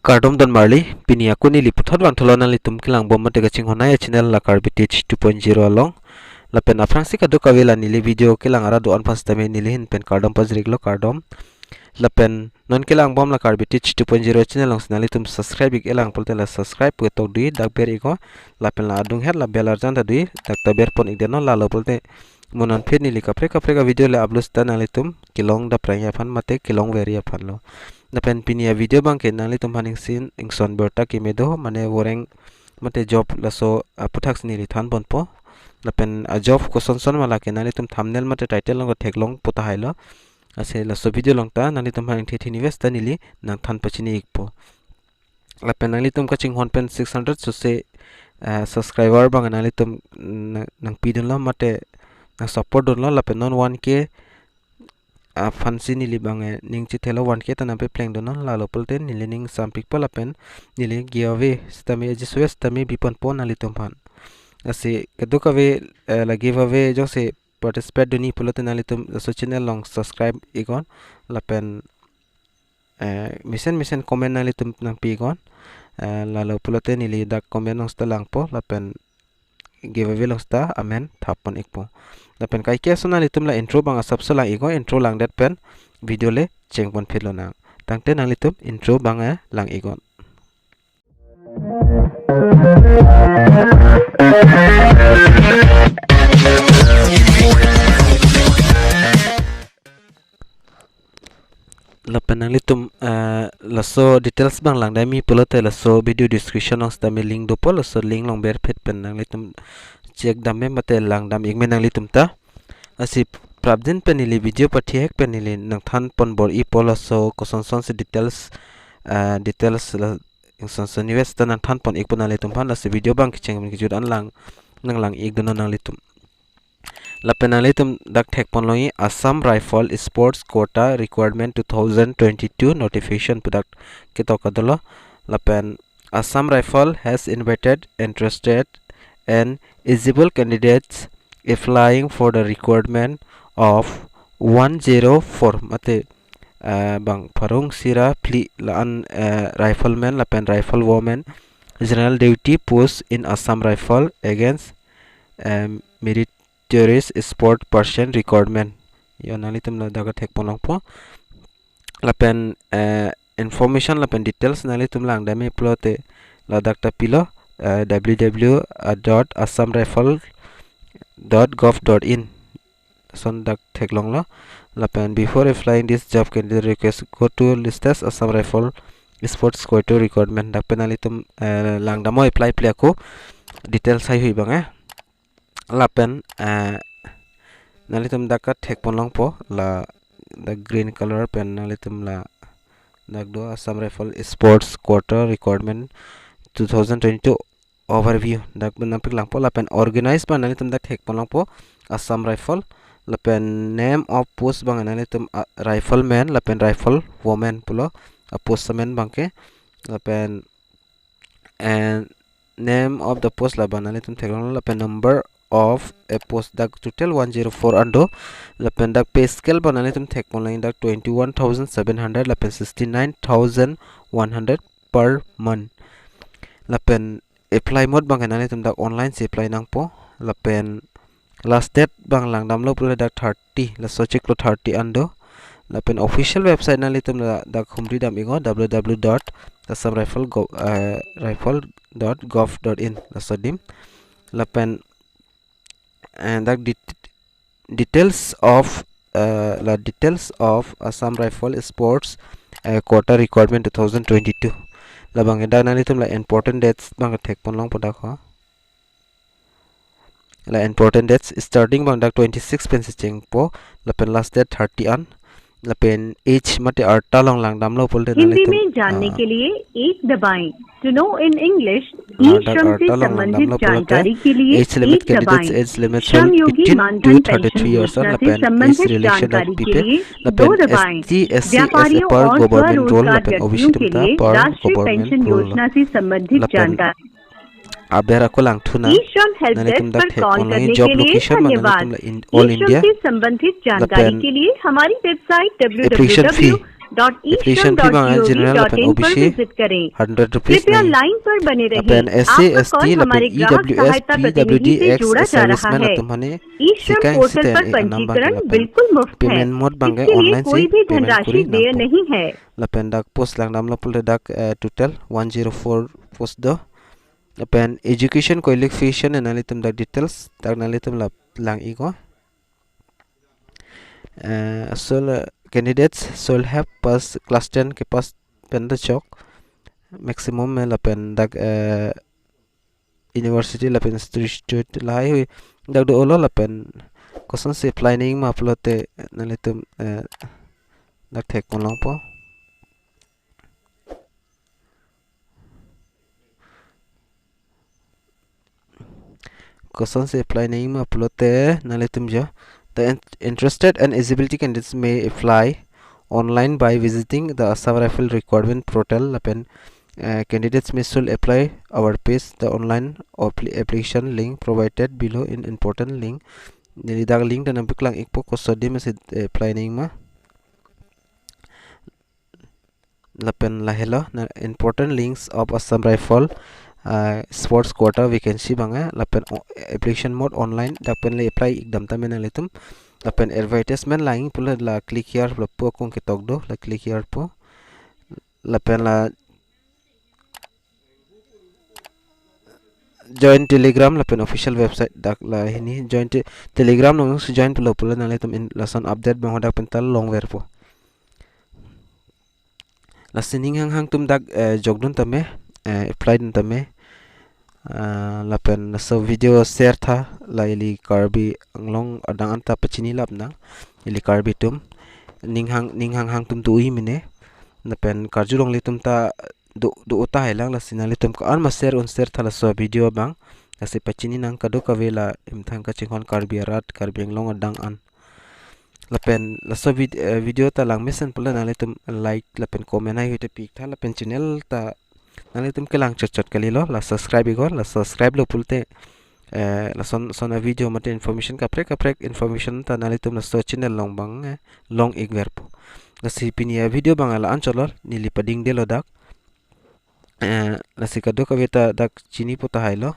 Kardom dan Marley pini aku ni liputan bang tolong nali tum kilang bom mate kacing honai channel la Karbi 2.0 along la pen afrangsi kadu kawela nili video kilang ara doan pas tame nili hin pen Kardom pas riglo Kardom la pen non kilang bom la Karbi 2.0 channel long nali tum subscribe ik elang polte la subscribe puto dui dak ber iko la pen la adung her la belar janta dui dak taber pon ik deno la lo polte monan phet nili kapre ka video le upload sta nali tum kilong da pranya fan mate kilong veria fan lo na pen pinia video bang ke nali tum haning sin ingson berta ki medo mane voreng mate job laso APHUTHAK ni than bon po na pen a job ko son mala ke nali tum thumbnail mate title long theklong puta hailo ase laso video long ta nali tum haning thethi invest ta nili nang than pachini ikpo la pen nali tum kaching hon pen 600 so se subscriber bang nali tum nang pidon lo mate nang support don lo la pen non 1k fancy nili bange ning chi thelo 1k ta nampe pleng don la lopal ten nili ning sampik pala pen nili giveaway stami ajiswe stami bipon pon nali tumpan ase keduka we la giveaway jo se participate doni pulote nali tum so channel long subscribe igon la pen mission comment nali tum nang pi igon la lo pulote nili dak comment nong sta lang po la pen giveaway long sta amen thapon ikpo dapen kai kya sona litum la intro bang asap so lang igo intro lang dat pen video le chengpon philo nang tangte nang litum intro bang lang igon lapen nang litum laso details bang lang dami pulote laso video description nong sta me link do po laso link long ber phet pen nang litum check dam me mate lang dam igme nang litum ta asi prabdin penili video pathi hek penili nang than pon bor I pola so koson son se details la inson son invest nang than pon ik pon litum phan la se video bang kicheng min kijut an lang nang lang ik dono nang litum la penalitum dak thek pon loi Assam Rifle Sports Quota Recruitment 2022 notification product kitokadolo la pen Assam Rifle has invited interested and eligible candidates applying for the requirement of 104 mate bang parung sira pli lan rifleman la pen rifle woman general duty post in Assam Rifle against meritorious sport person requirement yonali tum la daga thek ponong po la pen information la pen details nali tum lang dami plote la dakta pilo www.assamrifle.gov.in son dak theklong lo la pen before applying this job candidate request go to listas Assam Rifle Sports Quota Recruitment dak penali tum lang damo apply play ko details sai hui bang la pen nali tum dak thek ponlong po la the green color pen nali tum la dak do Assam Rifle Sports Quota Recruitment 2022 overview dak benapik lang po la pen organize ban nali tum dak thek ponlong po Assam Rifle la pen name of post bang nali tum rifleman la pen rifle woman pulo postman bangke la pen and name of the post la ban nali tum thek la pen number of a post dak total 104 ando la pen dak pay scale ban nali tum thek ponlong dak 21700 la pen 69100 per month la pen apply mode bang nali tum dak online se apply nang po la pen last date bang lang dam lo pula dak 30 la so check lo 30 ando la pen official website nali tum dak humri dam ingo www.assamrifle.gov.in la so dim la pen and dak details of Assam Rifle Sports Quota Recruitment 2022 la bang dak nali tum la important dates bang thek ponlong poda kho la important dates starting bang dak 26 pen se cheng po la pen last date 30 an la pen age mate arta long lang dam lo polte Hindi में जानने के लिए एक दबाएं to know in English ई श्रम से संबंधित जानकारी के लिए एक दबाएं श्रम योगी मानधन पेंशन योजना से संबंधित जानकारी के लिए दो दबाएं व्यापारियों और स्वरोजगार व्यक्तियों के लिए राष्ट्रीय पेंशन योजना से संबंधित जानकारी abera ko lang thuna e-Shram help desk पर कॉल करने के लिए धन्यवाद। ई-श्रम से संबंधित जानकारी के लिए हमारी वेबसाइट www एप्लीकेशन फी बंगा जनरल अपन www.eshram.gov.in पर ओबीसी विजिट करें। 100 रुपीस कृपया नहीं लाइन पर बने रहें। अपन एससी आपका कॉल एसटी हमारे अपन ग्राहक ईडब्ल्यूएस सहायता प्रतिनिधि पीडब्ल्यूडी से एक्स जोड़ा जा रहा सर्विसमैन है। तुम्हारे ई-श्रम सिकांग पोर्टल सिते पर anam bangke पंजीकरण lapen बिल्कुल मुफ्त है। payment mode bangke इसके लिए online कोई si भी payment धनराशि kuri देय nampo नहीं है। lapen dak post lang nam lopul dak total 104 post do lapen education qualification analitum dak details dak analitum lang iko so candidates should have pass class 10 ke pass pen da chok maximum में lapen dak university lapen institute lai hui dak do olo lapen kosan se planning ma upload nalitum dak thek kolong po kosan se planning ma upload nalitum jo the interested and eligibility candidates may apply online by visiting the Assam Rifle requirement portal lapen candidates may should apply our page the online application link provided below in important link nili dak link dan nampi klang ikpo kosodi masi apply ning ma lapen lahelo important links of Assam Rifle sports quota vacancy banga lapen application mode online dapen le apply ikdam tamen alitum lapen advertisement laing pula la click here la po kong ketok do la click here po lapen la join telegram lapen official website dak la hini join telegram nong join pula nalitum in lasan update bang hodak pental long ver po la sining hang tum dak jogdun tame apply dun tame lapen so video share tha la ili Karbi anglong adang anta pachini lapna ili Karbi tum ning hang tum tu i mine lapen karjulong li tum ta do uta helang la sinali tum ka an ma share on share tha la so video bang la se pachini nang kadu ka vela imthang ka chinghon Karbi arat Karbi anglong adang an lapen la so video ta lang mesen pula na tum like lapen comment ai hote pik tha lapen channel ta nale tum kelang chot kali lo la subscribe igor la subscribe lo pulte la son a video mate information kaprek information ta nale tum la so channel long bang long ik verpo la si pinia video bang ala ancholor nili pading de lo dak la si kado ka veta dak chini pota hailo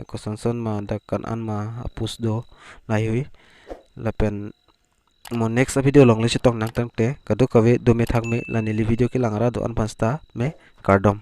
ko son ma dak kan an ma apus do lai hui la pen mo next video long le chitong nang tang te kado ka ve do me thak me la nili video ke langara do an pansta me Kardom